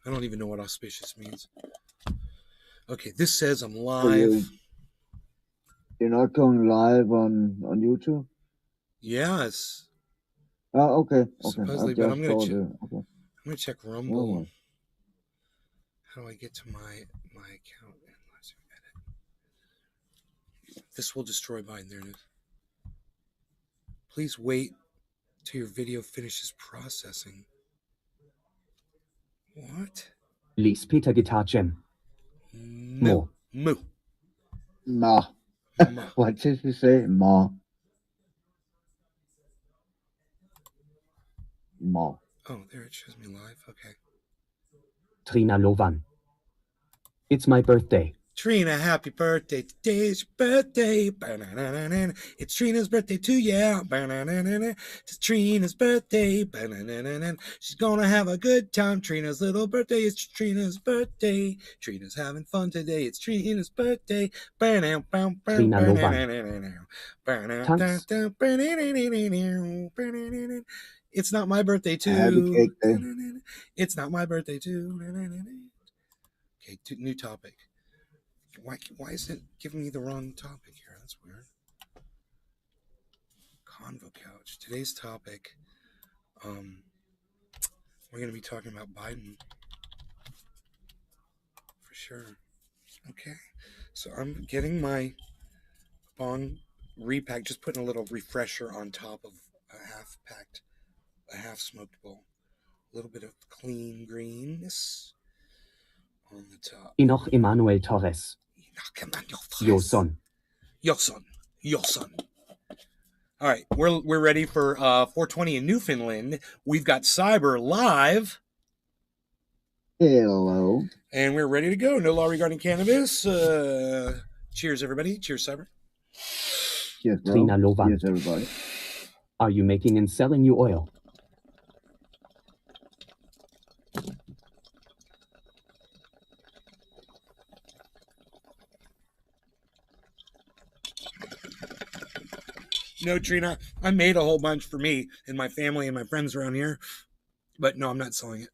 I don't even know what auspicious means. Okay, this says I'm live. You're not going live on YouTube? Yes. Oh, okay. Supposedly, but I'm gonna check Rumble. Oh. How do I get to my account? Let's edit. This will destroy Biden. There it is. Please wait till your video finishes processing. What? Lies Peter Guitar Gem. Moo. Moo. Ma. What did you say? Ma. Ma. Oh, there it shows me live. Okay. Trina Lovan. It's my birthday. Trina, happy birthday. Today's your birthday. It's Trina's birthday too, yeah. It's Trina's birthday. She's gonna have a good time. Trina's little birthday. It's Trina's birthday. Trina's having fun today. It's Trina's birthday. Trina Lovan. It's not my birthday too. Happy cake day. It's not my birthday too. Okay, new topic. Why is it giving me the wrong topic here? That's weird. Convo couch. Today's topic, we're going to be talking about Biden. For sure. Okay. So I'm getting my bong repack, just putting a little refresher on top of a half smoked bowl. A little bit of clean greenness on the top. Enoch Emmanuel Torres. Your son. All right, we're ready for 420 in Newfoundland. We've got Cyber live. Hello. And we're ready to go. No law regarding cannabis. Cheers, everybody. Cheers, Cyber. Cheers, Trina Lovan. Cheers, everybody. Are you making and selling new oil? No, Trina, I made a whole bunch for me and my family and my friends around here. But no, I'm not selling it.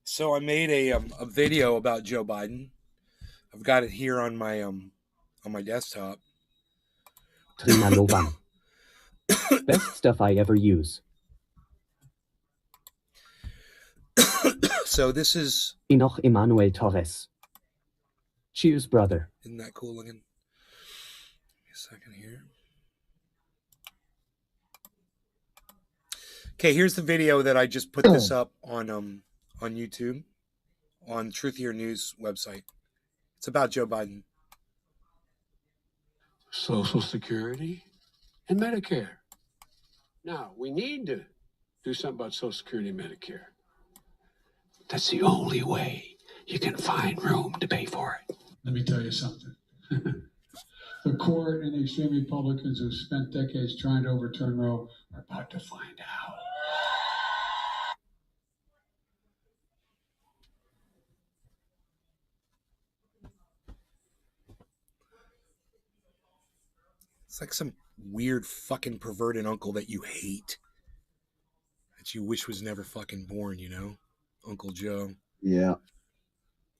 So I made a video about Joe Biden. I've got it here on my desktop. Trina Lovan. Best stuff I ever use. So this is Enoch Emmanuel Torres. Cheers, brother. Isn't that cool looking? Give me a second here. Okay, here's the video that I just put this up on YouTube, on Truthier News website. It's about Joe Biden. Social Security and Medicare. Now, we need to do something about Social Security and Medicare. That's the only way you can find room to pay for it. Let me tell you something. The court and the extreme Republicans who spent decades trying to overturn Roe are about to find out. It's like some weird fucking perverted uncle that you hate, that you wish was never fucking born, you know? Uncle Joe. Yeah.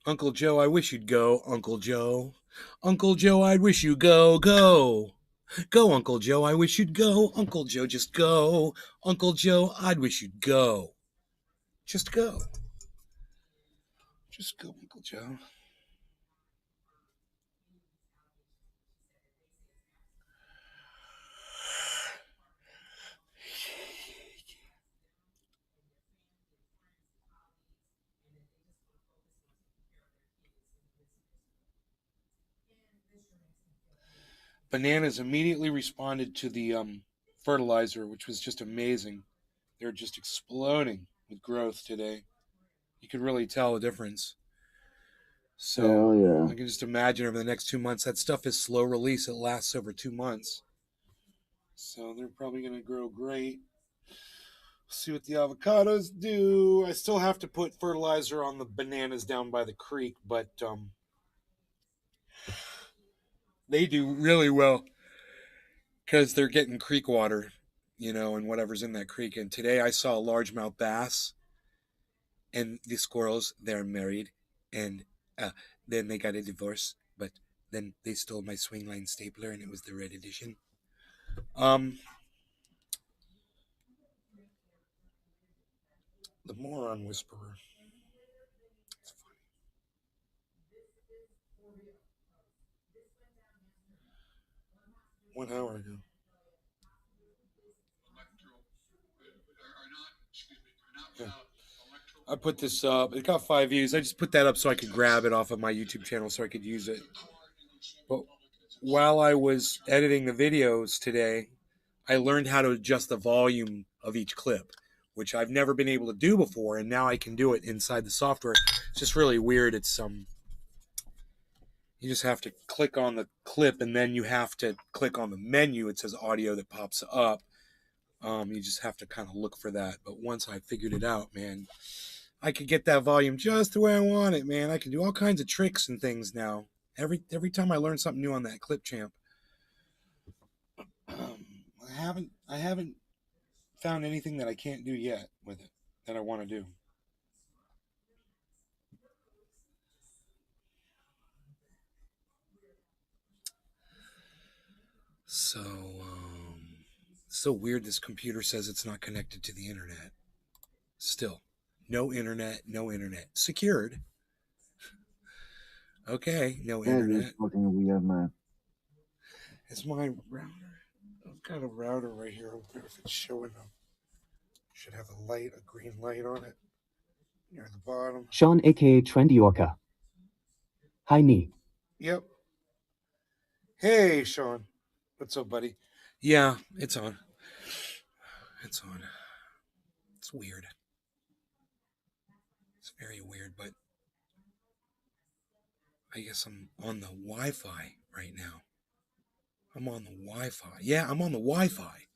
Uncle Joe, I wish you'd go, Uncle Joe. Uncle Joe, I wish you'd go, go. Go, Uncle Joe, I wish you'd go. Uncle Joe, just go. Uncle Joe, I'd wish you'd go. Just go. Just go, Uncle Joe. Bananas immediately responded to the fertilizer, which was just amazing. They're just exploding with growth today. You could really tell the difference. So yeah. I can just imagine over the next 2 months, that stuff is slow release. It lasts over 2 months. So they're probably going to grow great. See what the avocados do. I still have to put fertilizer on the bananas down by the creek, but they do really well because they're getting creek water, and whatever's in that creek. And today I saw a largemouth bass, and the squirrels, they're married, and then they got a divorce, but then they stole my swing line stapler, and it was the red edition. The Moron Whisperer. It's funny. 1 hour ago. Yeah. I put this up. It got 5 views. I just put that up so I could grab it off of my YouTube channel so I could use it. But while I was editing the videos today, I learned how to adjust the volume of each clip, which I've never been able to do before, and now I can do it inside the software. It's just really weird. It's you just have to click on the clip, and then you have to click on the menu. It says audio that pops up. You just have to kind of look for that. But once I figured it out, man, I could get that volume just the way I want it, man. I can do all kinds of tricks and things now. Every time I learn something new on that Clip Champ. I haven't found anything that I can't do yet with it that I want to do. So, so weird this computer says it's not connected to the internet. Still, no internet. Secured. Okay, no internet. That is fucking weird, man. It's my router. I've got a router right here. I wonder if it's showing up. Should have a light, a green light on it. Near the bottom. Sean aka Trendy Orca. Hi knee. Yep. Hey, Sean. What's up, buddy? Yeah, it's on. It's on. It's weird. It's very weird, but I guess I'm on the Wi-Fi right now. I'm on the Wi-Fi. Yeah, I'm on the Wi-Fi.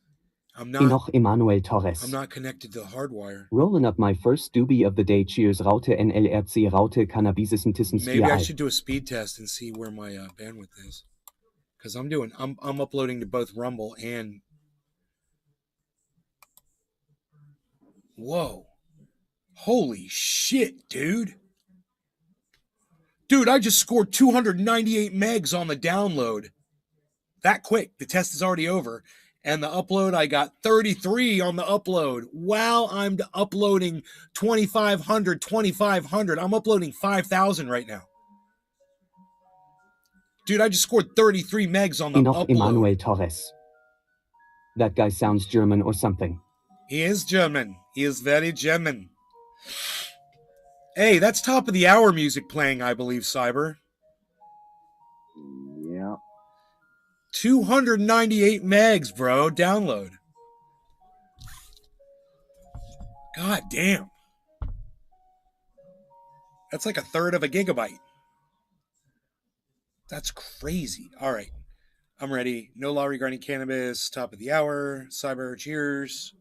I'm Enoch Emmanuel Torres. I'm not connected to the hardwire. Rolling up my first doobie of the day. Cheers, Raute NLRC Raute Cannabisism Maybe I should do a speed test and see where my bandwidth is. Because I'm uploading to both Rumble and... Whoa. Holy shit, dude. Dude, I just scored 298 megs on the download. That quick. The test is already over. And the upload, I got 33 on the upload. While I'm uploading 2,500. I'm uploading 5,000 right now. Dude, I just scored 33 megs on the Enoch upload. Emmanuel Torres. That guy sounds German or something. He is German. He is very German. Hey, that's top of the hour music playing, I believe, Cyber. Yeah. 298 megs, bro. Download. God damn. That's like a third of a gigabyte. That's crazy. All right. I'm ready. No law regarding cannabis. Top of the hour. Cyber, cheers.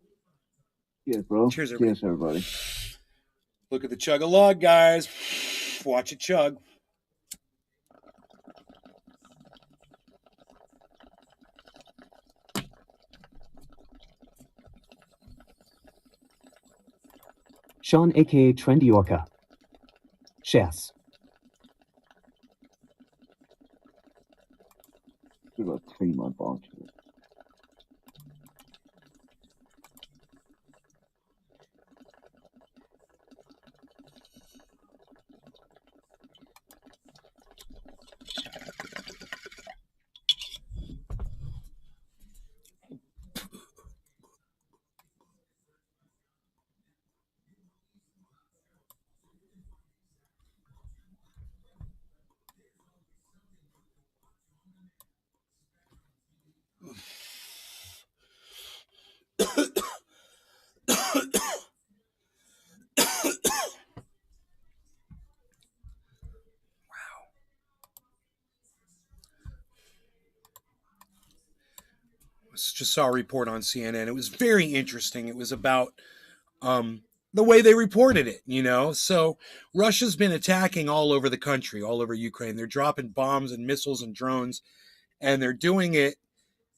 Cheers, bro. Cheers, everybody. Cheers, everybody. Look at the chug-a-log, guys. Watch it chug. Sean aka Trendy Orca. Shares. It's about 3 months on. Just saw a report on CNN. It was very interesting. It was about the way they reported it, you know? So Russia's been attacking all over the country, all over Ukraine. They're dropping bombs and missiles and drones, and they're doing it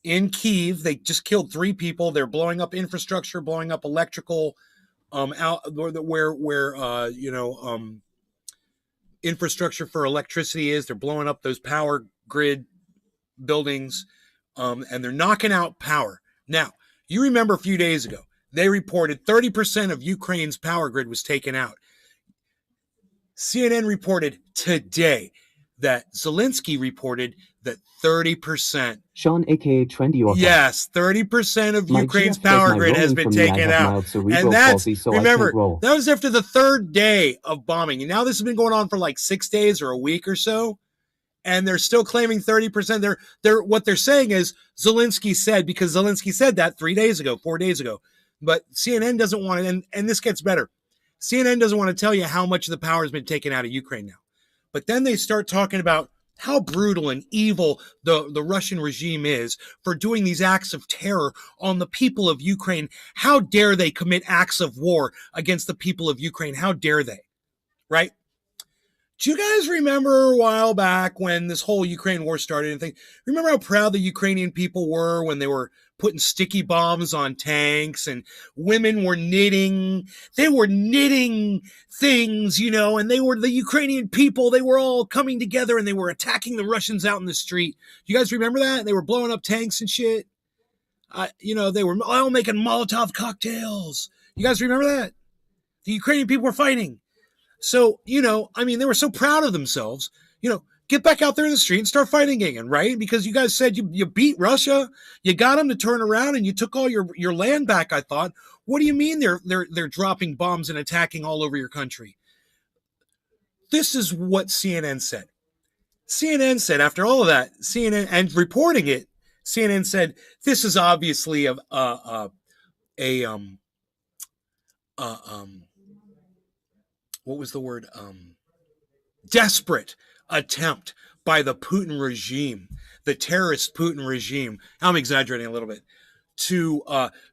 in Kyiv. They just killed 3 people. They're blowing up infrastructure, blowing up electrical, out where infrastructure for electricity is. They're blowing up those power grid buildings, and they're knocking out power. Now, you remember a few days ago, they reported 30% of Ukraine's power grid was taken out. CNN reported today that Zelensky reported that 30%. Sean, aka Trendy Author. Yes, 30% of My Ukraine's GF says power my grid has rolling been for me, I taken have out. mild cerebral And that's, palsy, so I remember, can't roll. that was after the 3rd day of bombing. And now this has been going on for like 6 days or a week or so. And they're still claiming 30%. What they're saying is Zelensky said, because Zelensky said that 3 days ago, 4 days ago. But CNN doesn't want to, and this gets better. CNN doesn't want to tell you how much of the power has been taken out of Ukraine now. But then they start talking about how brutal and evil the Russian regime is for doing these acts of terror on the people of Ukraine. How dare they commit acts of war against the people of Ukraine? How dare they? Right? Do you guys remember a while back when this whole Ukraine war started and things? Remember how proud the Ukrainian people were when they were putting sticky bombs on tanks and women were knitting? They were knitting things, you know, and they were the Ukrainian people. They were all coming together and they were attacking the Russians out in the street. You guys remember that? They were blowing up tanks and shit. They were all making Molotov cocktails. You guys remember that? The Ukrainian people were fighting. So, they were so proud of themselves, get back out there in the street and start fighting again, right? Because you guys said you beat Russia, you got them to turn around and you took all your land back, I thought. What do you mean they're dropping bombs and attacking all over your country? This is what CNN said. CNN said, after all of that, CNN, and reporting it, CNN said, this is obviously what was the word? Desperate attempt by the Putin regime, the terrorist Putin regime. I'm exaggerating a little bit, to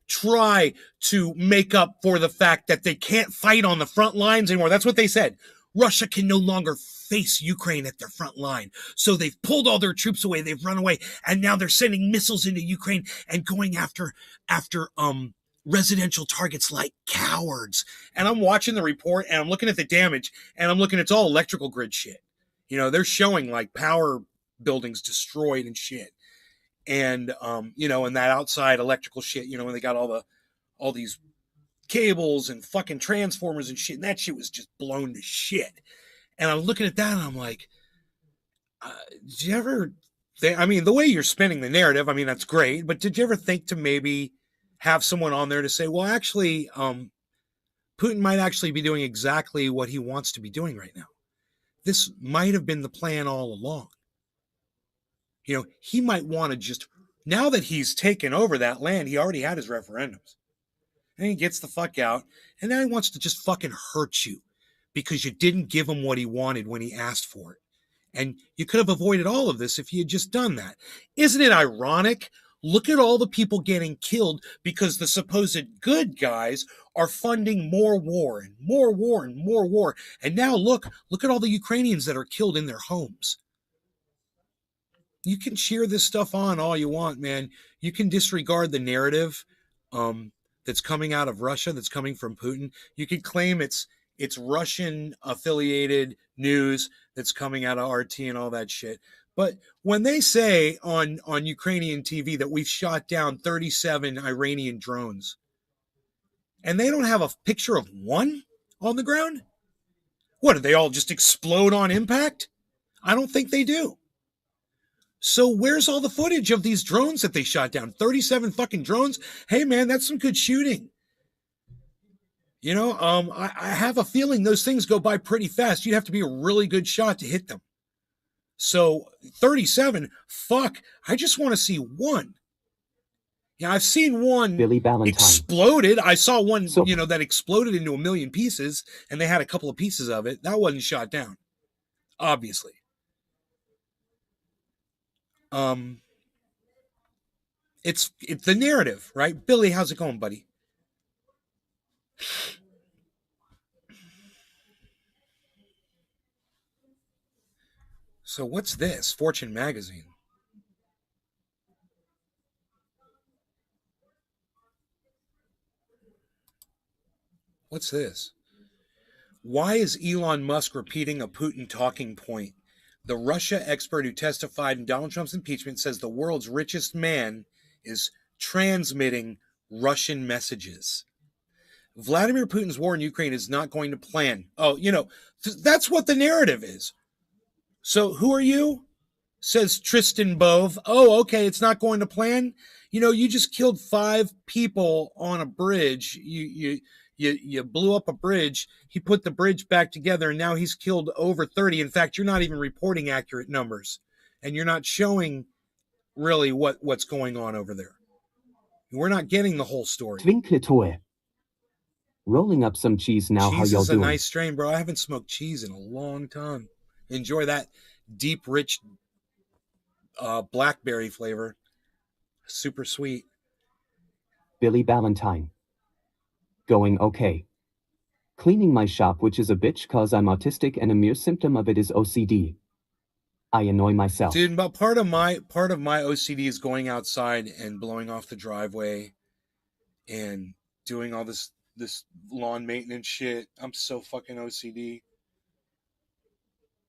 try to make up for the fact that they can't fight on the front lines anymore. That's what they said. Russia can no longer face Ukraine at their front line. So they've pulled all their troops away. They've run away. And now they're sending missiles into Ukraine and going after residential targets like cowards. And I'm watching the report and I'm looking at the damage and I'm looking, it's all electrical grid shit. They're showing like power buildings destroyed and shit. And, and that outside electrical shit, when they got all these cables and fucking transformers and shit, and that shit was just blown to shit. And I'm looking at that and I'm like, did you ever, the way you're spinning the narrative, that's great, but did you ever think to maybe have someone on there to say, well, actually, Putin might actually be doing exactly what he wants to be doing right now. This might have been the plan all along. He might want to just, now that he's taken over that land, he already had his referendums. And he gets the fuck out, and now he wants to just fucking hurt you because you didn't give him what he wanted when he asked for it. And you could have avoided all of this if you had just done that. Isn't it ironic? Look at all the people getting killed because the supposed good guys are funding more war and more war and more war. And now look at all the Ukrainians that are killed in their homes. You can cheer this stuff on all you want, man. You can disregard the narrative that's coming out of Russia, that's coming from Putin. You can claim it's Russian affiliated news that's coming out of RT and all that shit. But when they say on Ukrainian TV that we've shot down 37 Iranian drones, and they don't have a picture of one on the ground, what, do they all just explode on impact? I don't think they do. So where's all the footage of these drones that they shot down? 37 fucking drones? Hey, man, that's some good shooting. I have a feeling those things go by pretty fast. You'd have to be a really good shot to hit them. So 37, fuck, I just want to see one. Yeah, I've seen one exploded. I saw one, that exploded into a million pieces, and they had a couple of pieces of it. That wasn't shot down, obviously. It's the narrative, right? Billy, how's it going, buddy? So what's this? Fortune magazine. What's this? Why is Elon Musk repeating a Putin talking point? The Russia expert who testified in Donald Trump's impeachment says the world's richest man is transmitting Russian messages. Vladimir Putin's war in Ukraine is not going to plan. Oh, that's what the narrative is. So who are you? Says Tristan Bove. Oh, okay, it's not going to plan. You just killed 5 people on a bridge. You blew up a bridge. He put the bridge back together, and now he's killed over 30. In fact, you're not even reporting accurate numbers, and you're not showing really what's going on over there. We're not getting the whole story. Twinkle rolling up some cheese now. Cheese How y'all is a doing? nice strain, bro. I haven't smoked cheese in a long time. Enjoy that deep, rich blackberry flavor. Super sweet. Billy Valentine. Going okay. Cleaning my shop, which is a bitch cause I'm autistic and a mere symptom of it is OCD. I annoy myself. Dude, but part of my OCD is going outside and blowing off the driveway and doing all this lawn maintenance shit. I'm so fucking OCD.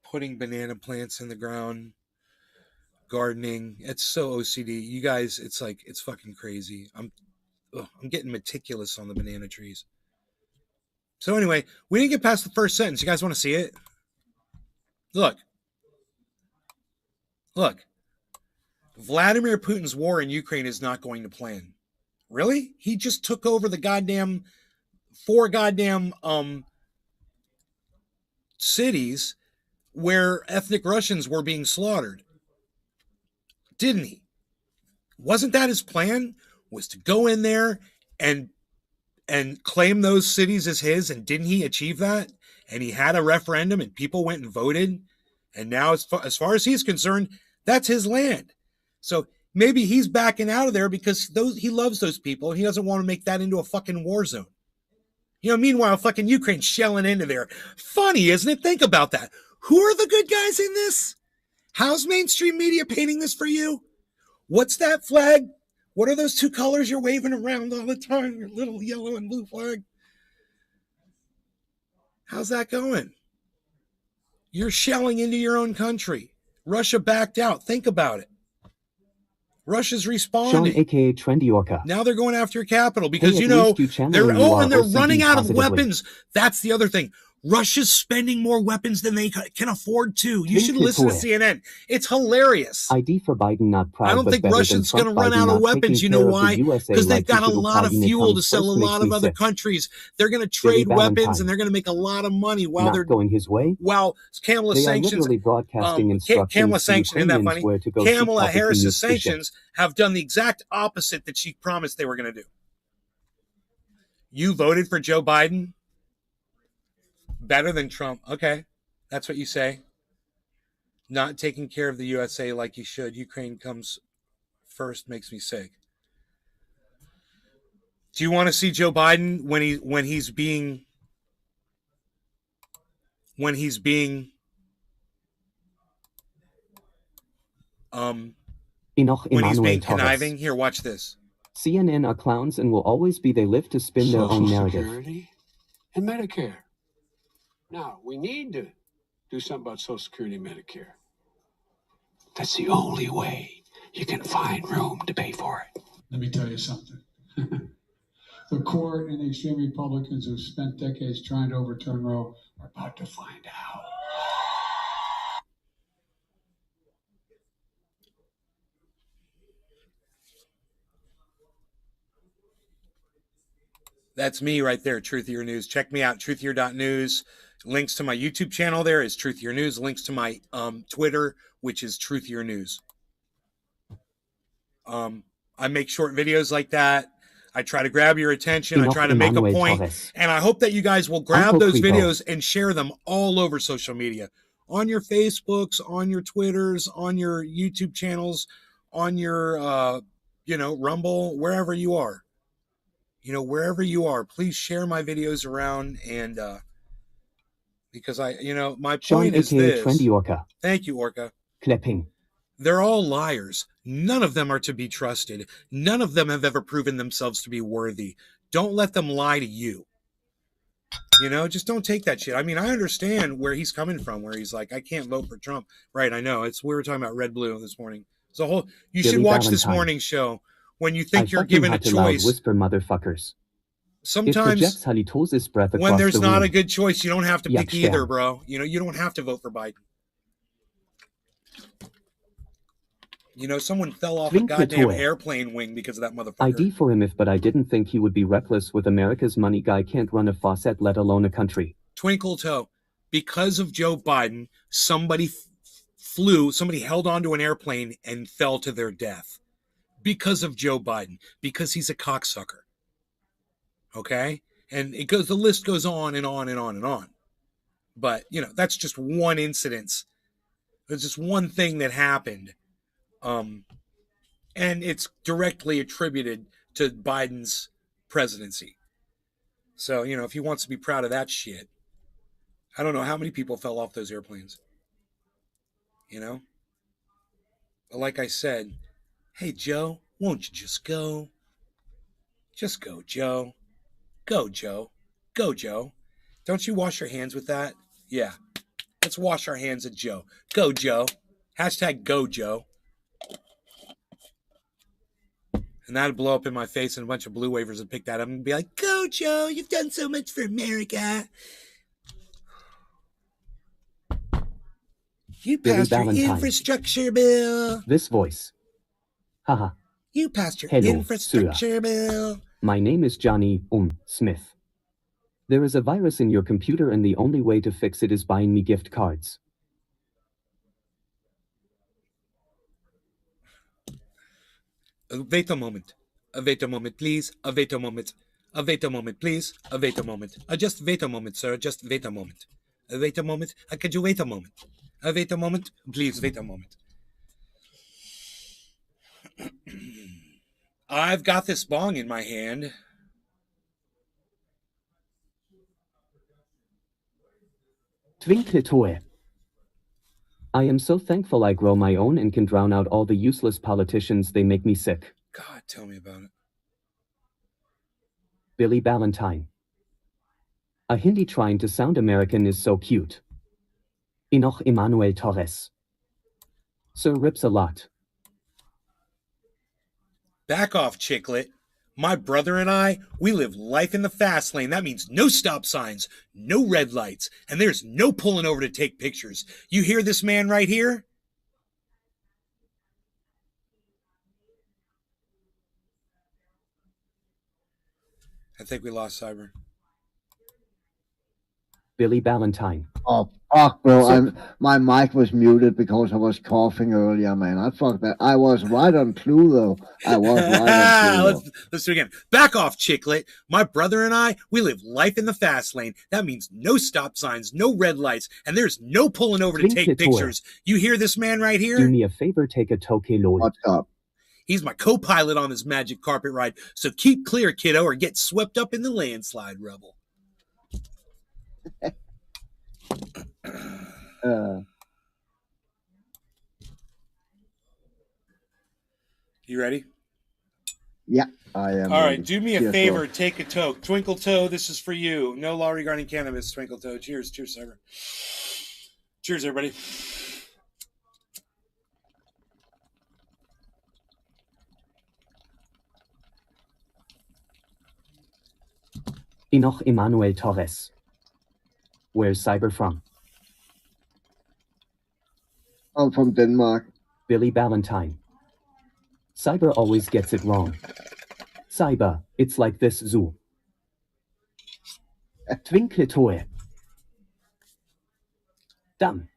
Putting banana plants in the ground, gardening. It's so OCD. You guys, it's fucking crazy. I'm getting meticulous on the banana trees. So anyway, we didn't get past the first sentence. You guys want to see it? Look. Vladimir Putin's war in Ukraine is not going to plan. Really? He just took over the goddamn 4 goddamn cities where ethnic Russians were being slaughtered. Didn't he? Wasn't that his plan? Was to go in there and claim those cities as his, and didn't he achieve that? And he had a referendum and people went and voted, and now as far as he's concerned, that's his land. So maybe he's backing out of there because he loves those people and he doesn't want to make that into a fucking war zone. Meanwhile, fucking Ukraine's shelling into there. Funny, isn't it? Think about that. Who are the good guys in this? How's mainstream media painting this for you? What's that flag? What are those 2 colors you're waving around all the time? Your little yellow and blue flag. How's that going? You're shelling into your own country. Russia backed out. Think about it. Russia's responding. Sean, aka Trendy Orca. Now they're going after your capital because Hey, they're OCD running out of positively. weapons. That's the other thing. Russia's spending more weapons than they can afford to. You should listen to CNN. It's hilarious. ID for Biden not proud. I don't think Russia's going to run out of weapons. You know why? Because they've got a lot of fuel to sell a lot of other countries. They're going to trade weapons and they're going to make a lot of money while they're going his way. While Kamala sanctions, Kamala sanctions, isn't that funny? Kamala Harris's sanctions have done the exact opposite that she promised they were going to do. You voted for Joe Biden? Better than Trump. Okay. That's what you say. Not taking care of the USA like you should. Ukraine comes first, makes me sick. Do you want to see Joe Biden when he's being conniving? Here, watch this. CNN are clowns and will always be. They live to spin their own narrative. Social Security and Medicare. Now, we need to do something about Social Security and Medicare. That's the only way you can find room to pay for it. Let me tell you something. The court and the extreme Republicans who spent decades trying to overturn Roe are about to find out. That's me right there, Truth Your News. Check me out, truthier.news. Links to my YouTube channel there is Truth Your News. Links to my Twitter, which is Truth Your News. I make short videos like that. I try to grab your attention. I try to make a point. And I hope that you guys will grab those videos and share them all over social media. On your Facebooks, on your Twitters, on your YouTube channels, on your, Rumble, wherever you are. Wherever you are, please share my videos around and Because my Sean point is aka this. Trendy Orca. Thank you, Orca. Clapping. They're all liars. None of them are to be trusted. None of them have ever proven themselves to be worthy. Don't let them lie to you. Just don't take that shit. I mean, I understand where he's coming from, where he's like, I can't vote for Trump. Right, I know. We were talking about red blue this morning. You should watch this morning's show when you think you're given a choice. Whisper motherfuckers. Sometimes when there's not a good choice, you don't have to pick either, bro. You don't have to vote for Biden. Someone fell off a goddamn airplane wing because of that motherfucker. ID for him but I didn't think he would be reckless with America's money. Guy can't run a faucet, let alone a country. Twinkle toe. Because of Joe Biden, somebody held onto an airplane and fell to their death. Because of Joe Biden. Because he's a cocksucker. Okay? And the list goes on and on and on and on. But, that's just one incident. There's just one thing that happened. And it's directly attributed to Biden's presidency. So, if he wants to be proud of that shit, I don't know how many people fell off those airplanes. But like I said, hey, Joe, won't you just go? Just go, Joe. Go, Joe. Go, Joe. Don't you wash your hands with that? Yeah. Let's wash our hands at Joe. Go, Joe. Hashtag go, Joe. And that'd blow up in my face, and a bunch of blue wavers would pick that up and be like, go, Joe, you've done so much for America. You passed your infrastructure bill. This voice. Haha. You passed your infrastructure bill. My name is Johnny Smith. There is a virus in your computer and the only way to fix it is buying me gift cards. Wait a moment. Wait a moment, please. Wait a moment. Wait a moment, please. Wait a moment. Just wait a moment, sir. Just wait a moment. Wait a moment. Could you wait a moment? Wait a moment. Please wait a moment. I've got this bong in my hand. Twinkle. I am so thankful I grow my own and can drown out all the useless politicians. They make me sick. God, tell me about it. Billy Ballantyne. A Hindi trying to sound American is so cute. Enoch Emmanuel Torres. Sir rips a lot. Back off, chicklet. My brother and I, we live life in the fast lane. That means no stop signs, no red lights, and there's no pulling over to take pictures. You hear this man right here? I think we lost Cyber. Billy Ballantyne. Oh, fuck, bro. My mic was muted because I was coughing earlier, man. I fucked that. I was right on clue, though. I was right on clue. Let's do it again. Back off, chicklet. My brother and I, we live life in the fast lane. That means no stop signs, no red lights, and there's no pulling over to take pictures. You hear this man right here? Do me a favor, take a toke, Lord. What's up? He's my co-pilot on this magic carpet ride, so keep clear, kiddo, or get swept up in the landslide, rebel. You ready? Yeah, I am. All right, do me a favor, take a toke. Twinkle Toe, this is for you. No law regarding cannabis, Twinkle Toe. Cheers, Cyber. Cheers, everybody. Enoch Emmanuel Torres. Where's Cyber from? I'm from Denmark. Billy Ballantyne. Cyber always gets it wrong. Cyber, it's like this zoo. Twinkle toe. Dumb.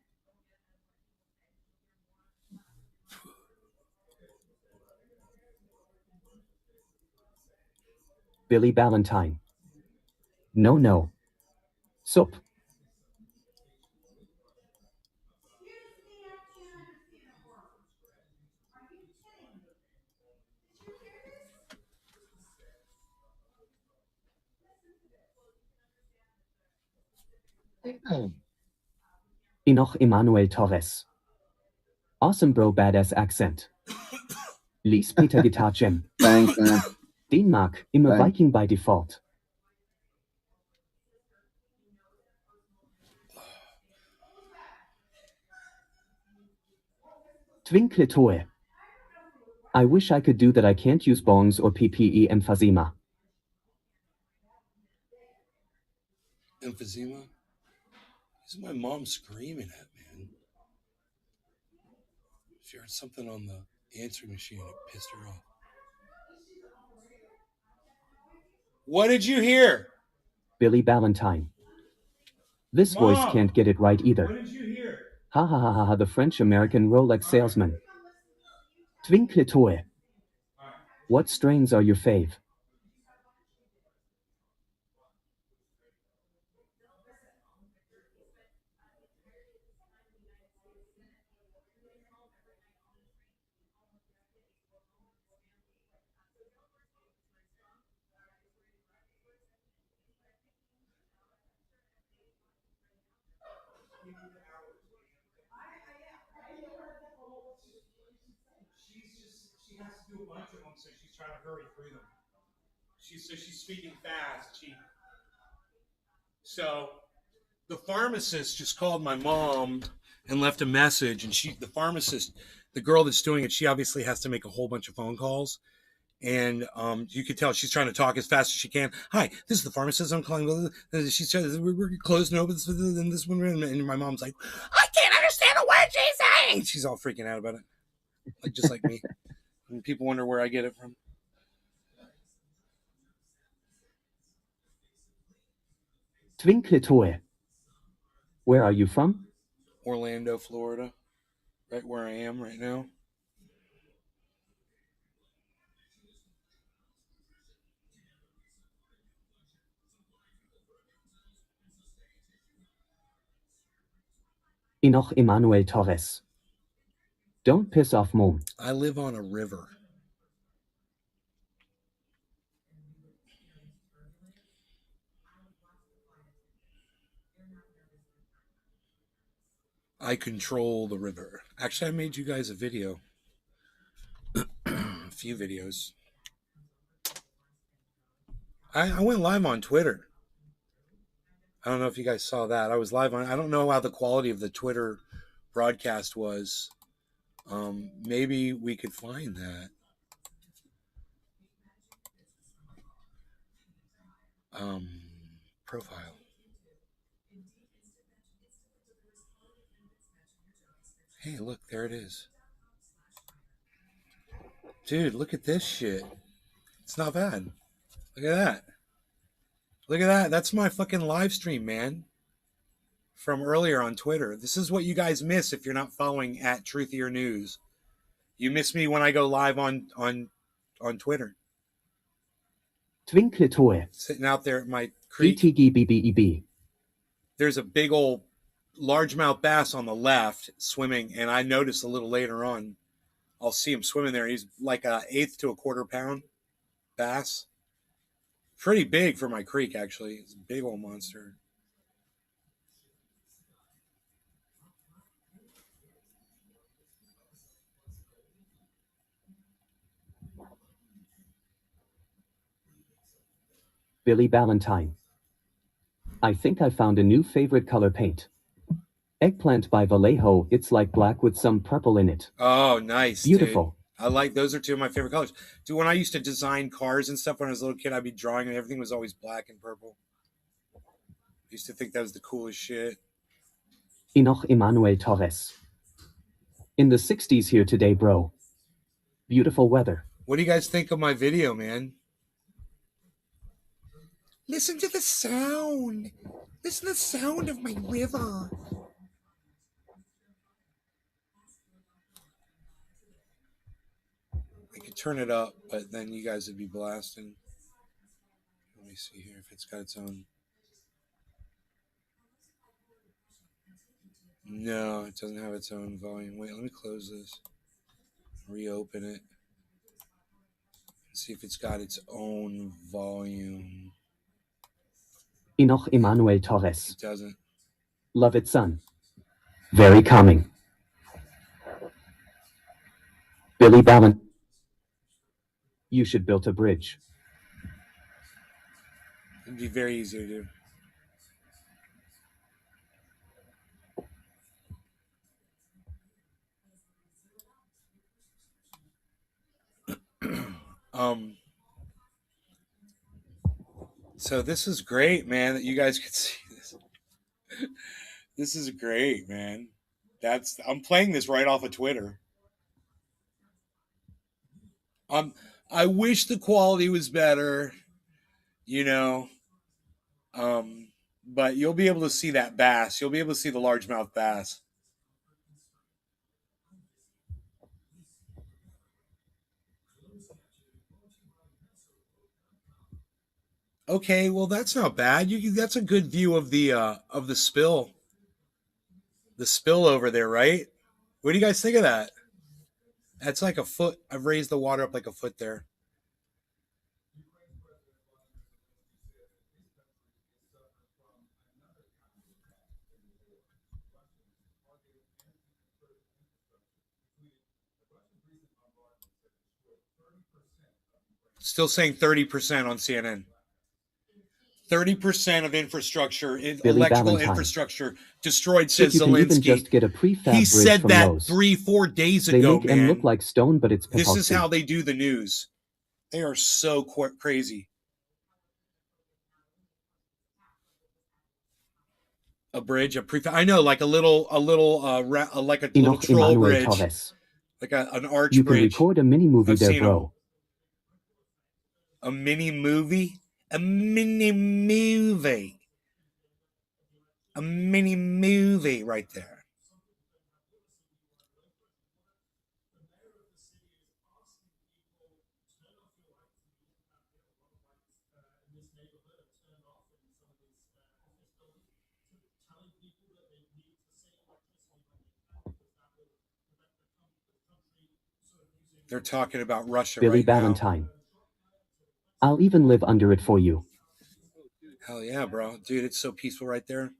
Billy Ballantyne. No. Sup. Enoch Emanuel Torres. Awesome bro, badass accent. Lies Peter Guitar Gem. Thanks, man. Denmark, immer Thanks. Viking by default. Twinkle Toe. I wish I could do that. I can't use bongs or PPE emphysema. Emphysema? This is my mom screaming at me, man. She heard something on the answering machine. It pissed her off. What did you hear? Billy Ballantyne. This Mom, voice can't get it right either. What did you hear? Ha ha ha ha ha, the French-American Rolex salesman. Twinkle Toe. What strains are your fave? She has to do a bunch of them, so she's trying to hurry through them. She's speaking fast. So the pharmacist just called my mom and left a message, and the pharmacist, the girl that's doing it, she obviously has to make a whole bunch of phone calls. And you could tell she's trying to talk as fast as she can. Hi, this is the pharmacist. I'm calling. She's trying, we're closed and open. And this one, and my mom's like, I can't understand a word she's saying. She's all freaking out about it, just like me. And people wonder where I get it from. Twinkle Toe. Where are you from? Orlando, Florida, right where I am right now. Enoch Emanuel Torres. Don't piss off Mom. I live on a river. I control the river. Actually, I made you guys a video. A few videos. I went live on Twitter. I don't know if you guys saw that. I was live on. I don't know how the quality of the Twitter broadcast was. Maybe we could find that. Profile. Hey, look, there it is. Dude, look at this shit. It's not bad. Look at that. Look at that. That's my fucking live stream, man. From earlier on Twitter. This is what you guys miss if you're not following at Truthier News. You miss me when I go live on Twitter. Twinkle Toe. Sitting out there at my creek. ETGBBEB. There's a big old largemouth bass on the left swimming, and I noticed a little later on, I'll see him swimming there. He's like an eighth to a quarter pound bass. Pretty big for my creek, actually. It's a big old monster. Billy Ballantyne. I think I found a new favorite color paint. Eggplant by Vallejo. It's like black with some purple in it. Oh, nice. Beautiful. Dude. I like, those are two of my favorite colors. Dude, when I used to design cars and stuff when I was a little kid, I'd be drawing and everything was always black and purple. I used to think that was the coolest shit. Enoch Emanuel Torres. In the 60s here today, bro. Beautiful weather. What do you guys think of my video, man? Listen to the sound. Listen to the sound of my river. I could turn it up, but then you guys would be blasting. Let me see here if it's got its own. No, it doesn't have its own volume. Wait, let me close this. Reopen it. See if it's got its own volume. Enoch Emanuel Torres. It doesn't. Love it, son. Very calming. Billy Ballant. You should build a bridge. It'd be very easy to do. So this is great, man, that you guys could see this. This is great, man. I'm playing this right off of Twitter. I wish the quality was better, you know. But you'll be able to see that bass. You'll be able to see the largemouth bass. Okay, well that's not bad. That's a good view of the spill. The spill over there, right? What do you guys think of that? That's like a foot. I've raised the water up like a foot there. Still saying 30% on CNN. 30% of infrastructure, electrical infrastructure destroyed, says you Zelensky. Can even just get a prefab he said from that Lowe's. 3-4 days They ago, make man. them look like stone, but it's This is how they do the news. They are so crazy. A bridge, a prefab. I know, like a little troll bridge, Torres. like an arch you bridge. You can record a mini movie there, bro. A mini movie? A mini movie. A mini movie right there. They're talking about Russia Billy right Ballantyne. now. I'll even live under it for you. Hell yeah, bro. Dude, it's so peaceful right there.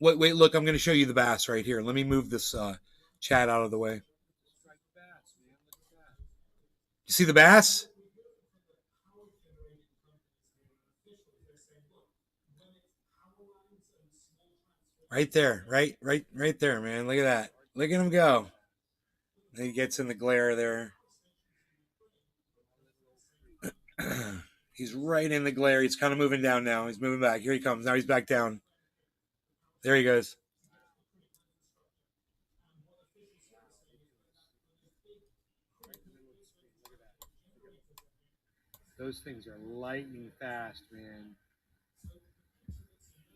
Wait, look, I'm going to show you the bass right here. Let me move this chat out of the way. You see the bass? Right there, right there, man. Look at that. Look at him go. And he gets in the glare there. He's right in the glare. He's kind of moving down now. He's moving back. Here he comes. Now he's back down. There he goes. Those things are lightning fast, man.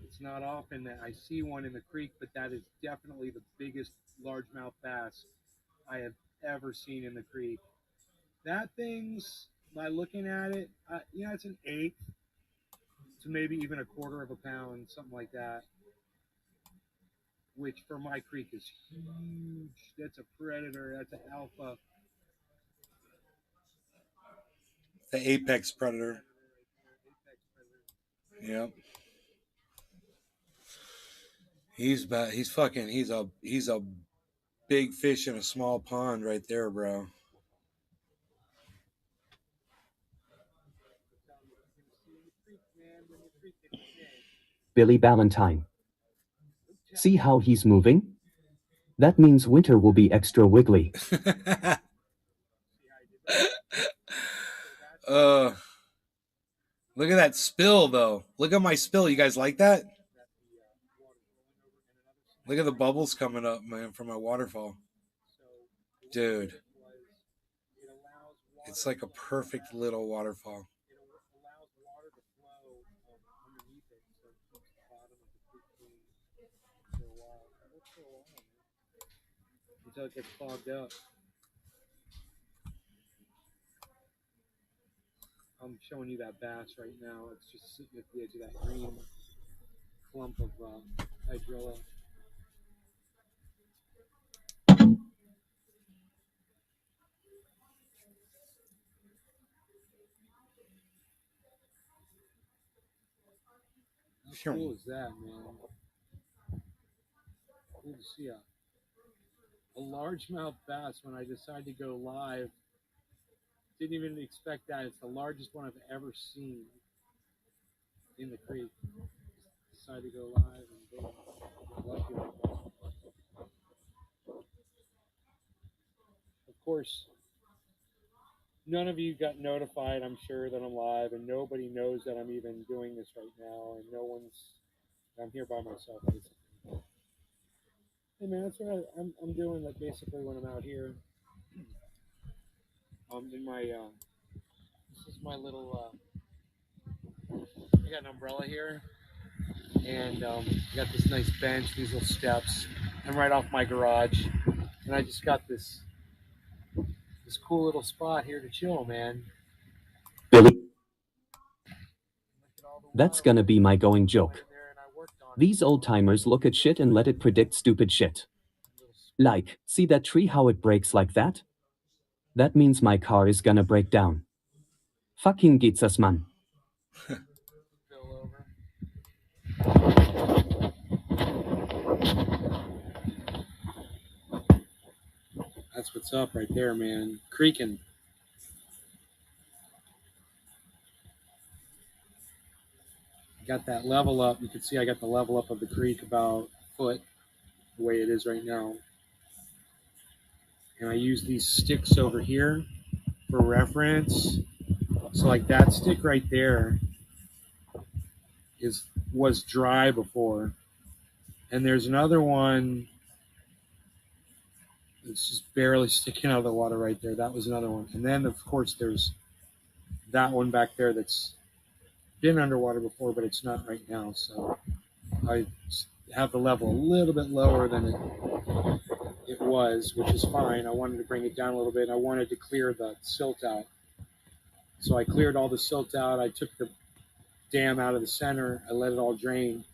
It's not often that I see one in the creek, but that is definitely the biggest largemouth bass I have ever seen in the creek. That thing's, by looking at it, it's an eighth to maybe even a quarter of a pound, something like that. Which for my creek is huge. That's a predator. That's an alpha. The apex predator. Yep. He's a big fish in a small pond right there, bro. Billy Ballantyne. See how he's moving? That means winter will be extra wiggly. Look at that spill, though. Look at my spill. You guys like that? Look at the bubbles coming up, man, from my waterfall. Dude. It's like a perfect little waterfall. Until it gets fogged up. I'm showing you that bass right now. It's just sitting at the edge of that green clump of hydrilla. How cool is that, man? Cool to see ya. a largemouth bass when I decided to go live. Didn't even expect that. It's the largest one I've ever seen in the creek. Decided to go live and boom, got lucky like that. Of course, none of you got notified, I'm sure, that I'm live, and nobody knows that I'm even doing this right now, and I'm here by myself, basically. Hey man, that's what I'm doing, like, basically when I'm out here. In my, this is my little, I got an umbrella here, and I got this nice bench, these little steps. I'm right off my garage, and I just got this cool little spot here to chill, man. Billy. That's gonna be my going joke. These old-timers look at shit and let it predict stupid shit. Like, see that tree how it breaks like that? That means my car is gonna break down. Fucking geht's das, Mann. That's what's up right there, man. Creaking. Got that level up. You can see I got the level up of the creek about a foot the way it is right now. And I use these sticks over here for reference. So like that stick right there was dry before. And there's another one that's just barely sticking out of the water right there. That was another one. And then of course there's that one back there that's been underwater before, but it's not right now. So I have the level a little bit lower than it was, which is fine. I wanted to bring it down a little bit. I wanted to clear the silt out. So I cleared all the silt out. I took the dam out of the center. I let it all drain.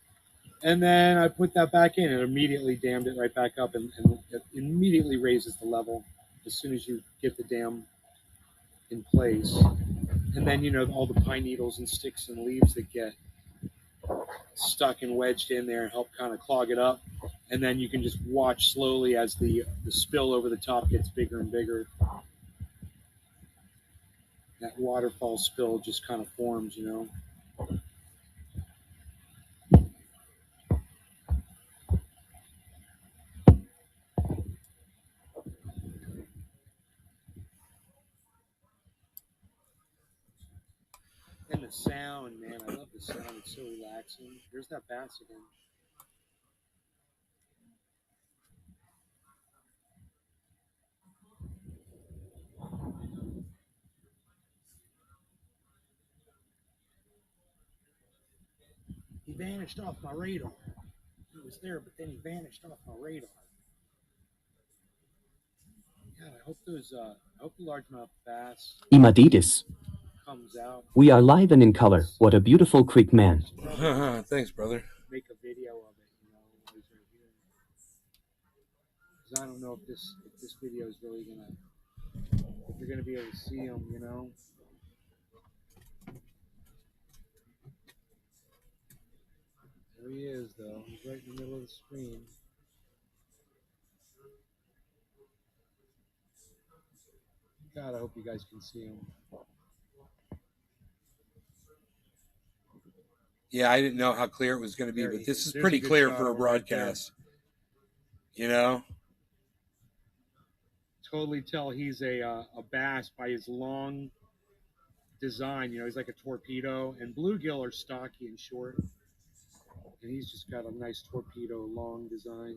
And then I put that back in and immediately dammed it right back up, and it immediately raises the level as soon as you get the dam in place. And then, all the pine needles and sticks and leaves that get stuck and wedged in there help kind of clog it up. And then you can just watch slowly as the spill over the top gets bigger and bigger. That waterfall spill just kind of forms, And the sound, man, I love the sound. It's so relaxing. There's that bass again. He vanished off my radar. He was there, but then he vanished off my radar. God, I hope the largemouth bass Imadidis. comes out. We are live and in color. What a beautiful creek, man. Thanks, brother. Make a video of it, while he's right here. Because I don't know if this video is really if you're gonna be able to see him, There he is, though. He's right in the middle of the screen. God, I hope you guys can see him. Yeah, I didn't know how clear it was going to be, but this is pretty clear for a broadcast. Totally tell he's a bass by his long design. He's like a torpedo, and bluegill are stocky and short, and he's just got a nice torpedo long design.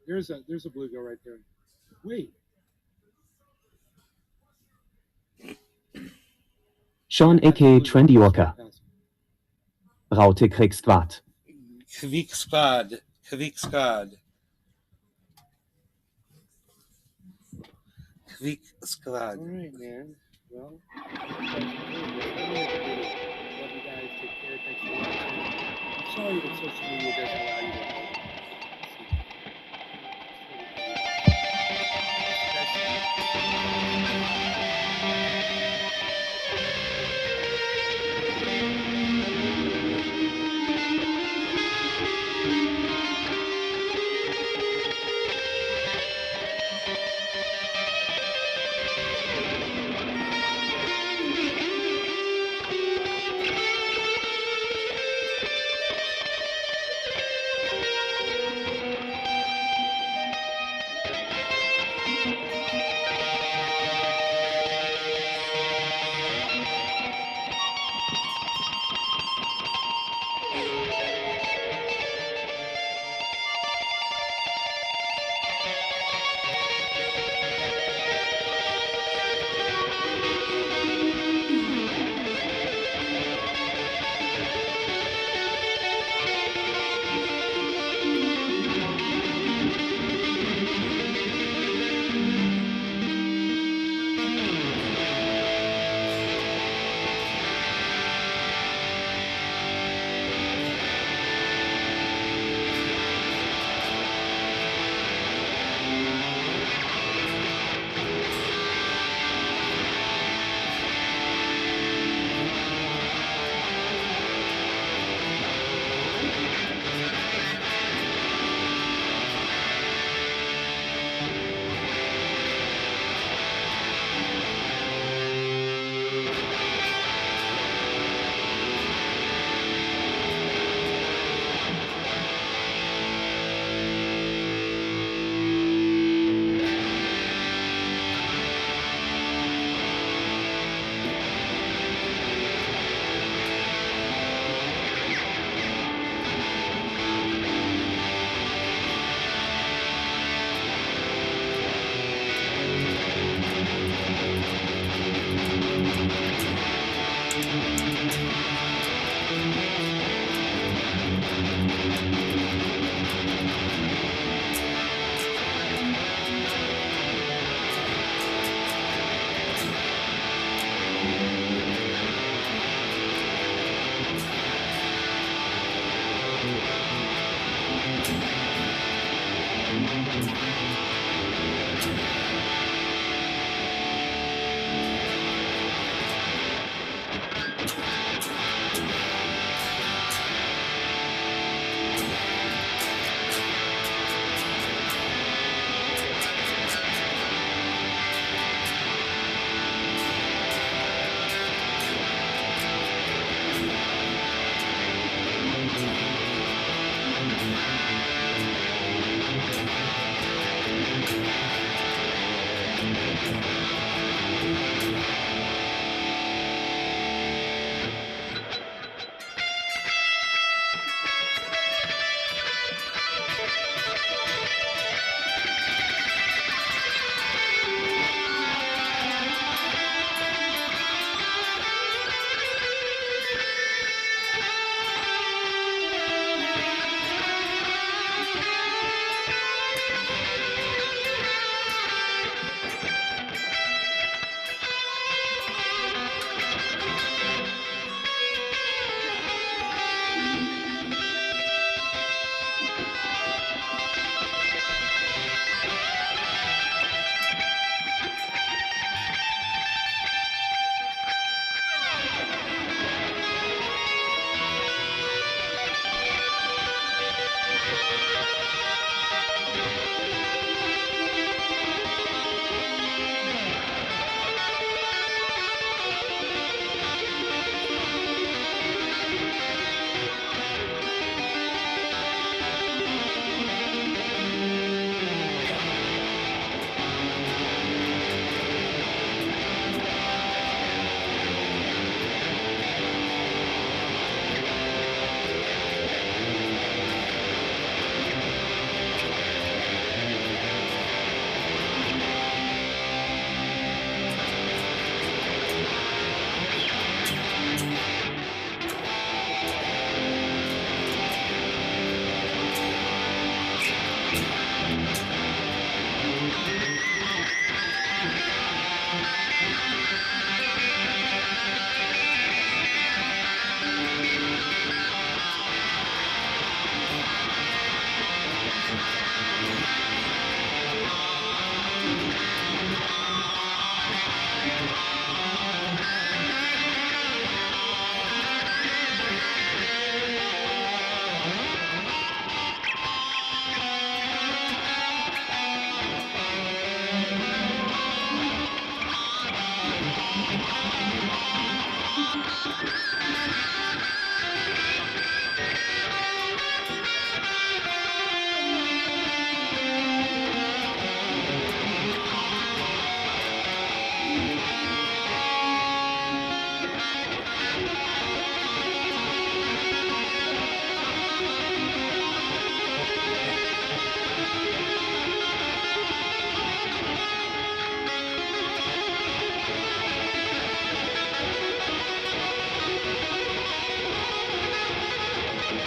There's a bluegill right there. Wait. Sean aka Trendy Orca. Raute kriegst wat. Kvikskad. Kvikskad. Kvikskad. All right, man. Well, love you guys. Take care. Thanks for watching. I'm sorry that social media doesn't allow you to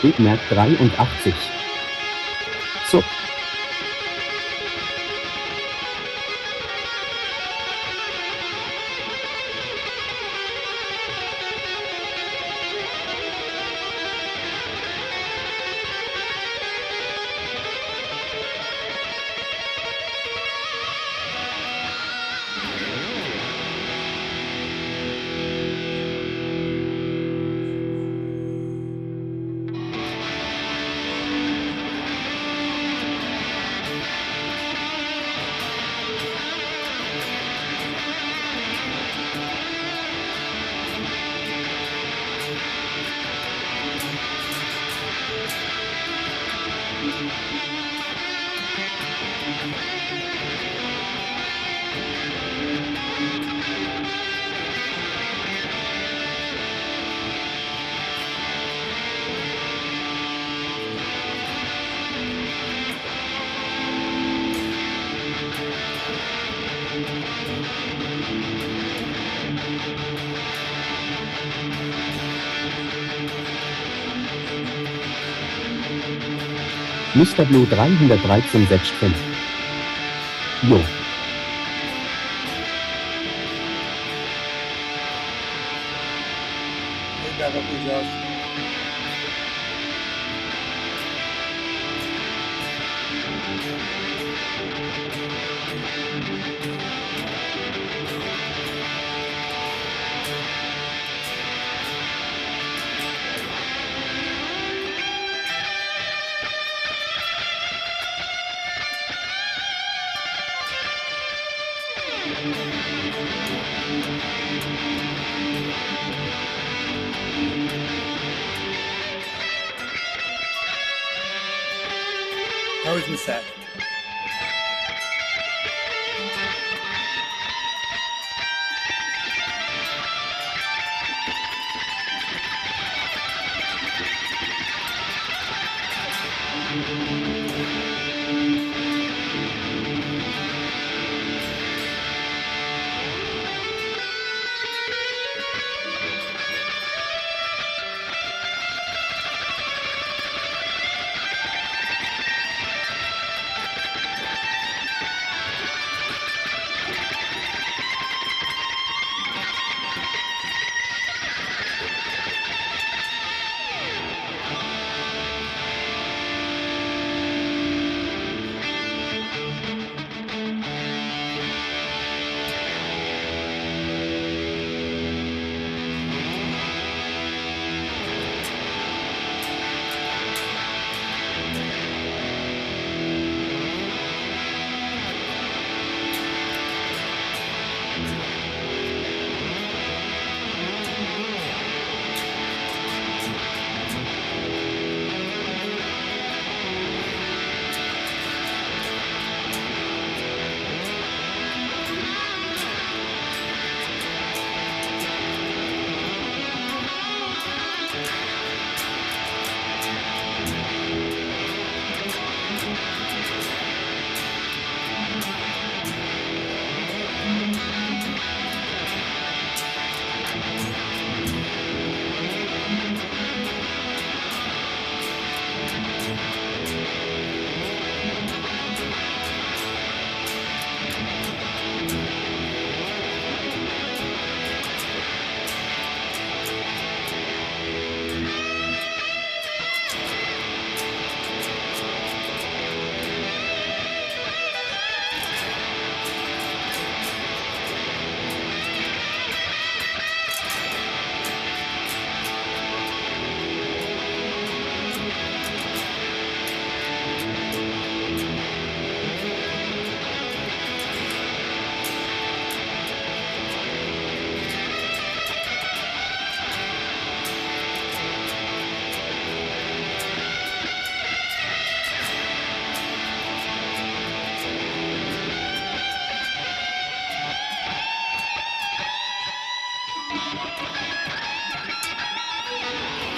Big Mac 83. Zuck. Mr. Blue 313 setzt fest. Jo. Leg back up, please, Josh. I always miss that.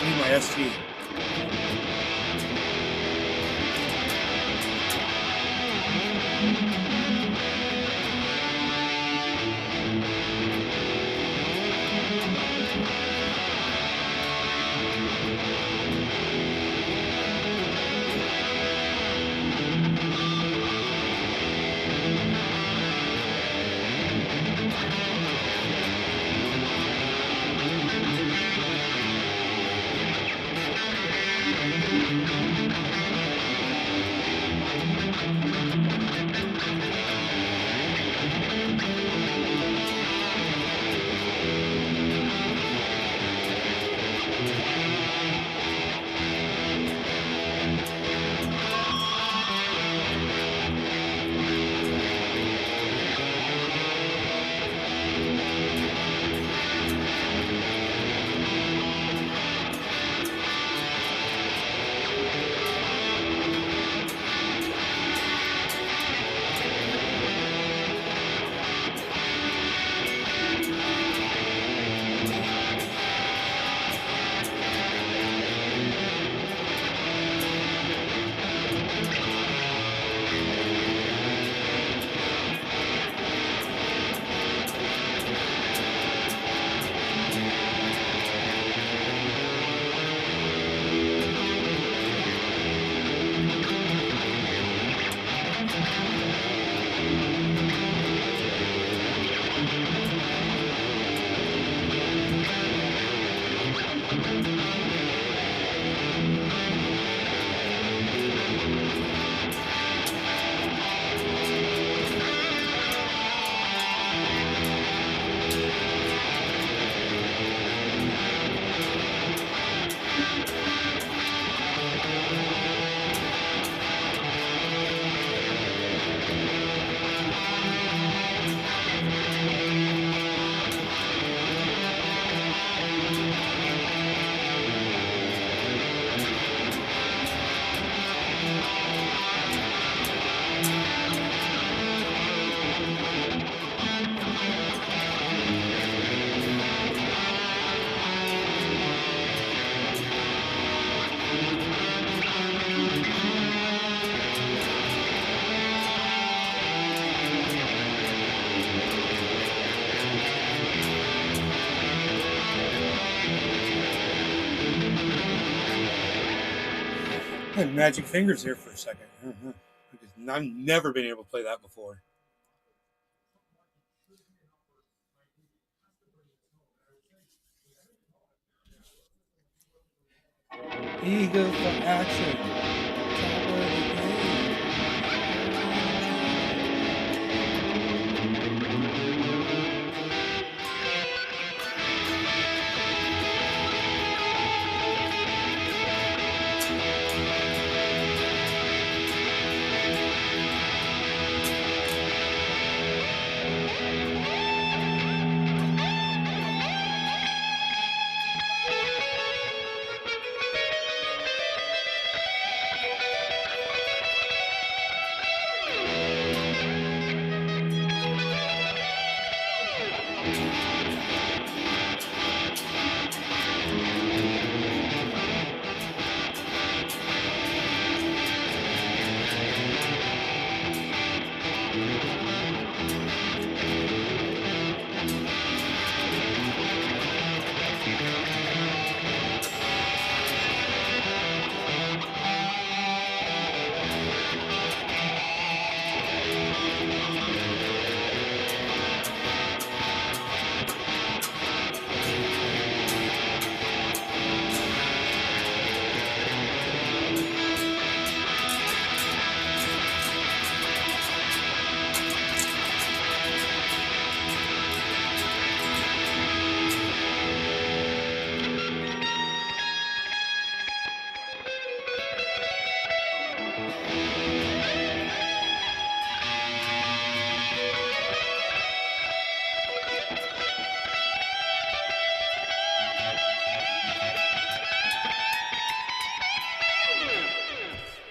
I need my SV. had Magic Fingers here for a second. I've never been able to play that before. Eager for action. Top of the game.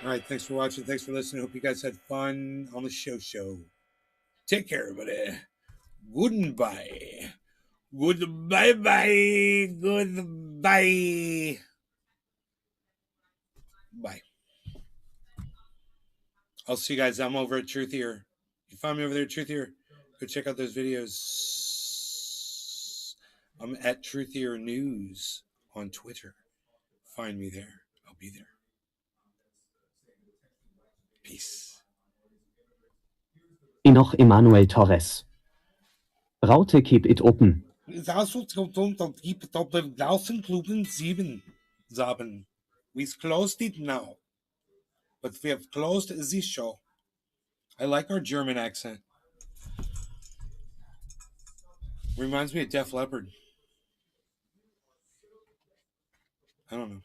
All right, thanks for watching. Thanks for listening. Hope you guys had fun on the show. Take care, everybody. Goodbye. Goodbye. Goodbye. Bye. I'll see you guys. I'm over at Truthier. You find me over there at Truthier? Go check out those videos. I'm at Truthier News on Twitter. Find me there. I'll be there. Peace. Enoch Emmanuel Torres. Raute keep it open. Das wird keep it open. 1007. We've closed it now. But we have closed this show. I like our German accent. Reminds me of Def Leppard. I don't know.